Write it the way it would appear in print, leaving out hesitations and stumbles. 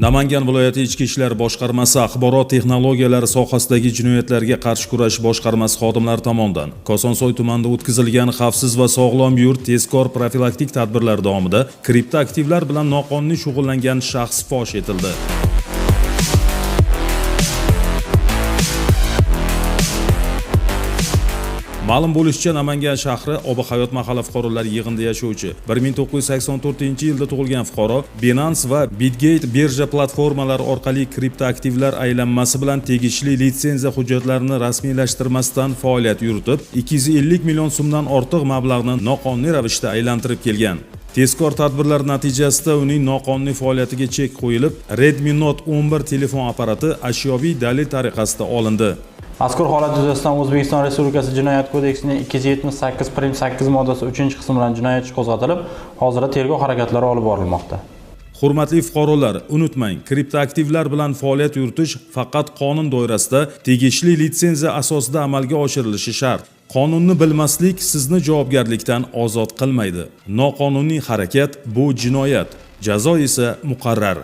Namangan viloyati Ichki ishlar boshqarmasi axborot texnologiyalari sohasidagi jinoyatlarga qarshi kurash boshqarmasi xodimlari tomonidan Kosonsoy tumanida o'tkazilgan xavfsiz va sog'lom yurt tezkor profilaktik tadbirlar davomida kriptoaktivlar bilan noqonuniy shug'ullangan shaxs fosh etildi. Ma'lum bo'lishicha, Namangan shahri Obihayot mahalla fuqarolari yig'inida yashovchi 1984-yilda tug'ilgan fuqaro Binance va Bitgate birja platformalari orqali kriptoaktivlar aylanmasi bilan tegishli litsenziya hujjatlarini rasmiylashtirmasdan faoliyat yuritib, 250 million so'mdan ortiq mablag'ni noqonuniy ravishda aylantirib kelgan. Tezkor tadbirlar natijasida uning noqonuniy faoliyatiga chek qo'yilib, Redmi Note 11 telefon apparati ashyoviy dalil tariqasida olindi. Mazkur holat yuzasidan O'zbekiston Respublikasi Jinoyat kodeksining 278.8 moddasi 3-qismi bilan jinoyat ishi qo'zg'atilib, hozirda tergov harakatlari olib borilmoqda. Hurmatli fuqarolar, unutmang, kriptoaktivlar bilan faoliyat yuritish faqat qonun doirasida tegishli litsenziya asosida amalga oshirilishi shart. Qonunni bilmaslik sizni javobgarlikdan ozod qilmaydi. Noqonuniy harakat bu jinoyat, jazo esa muqarrar.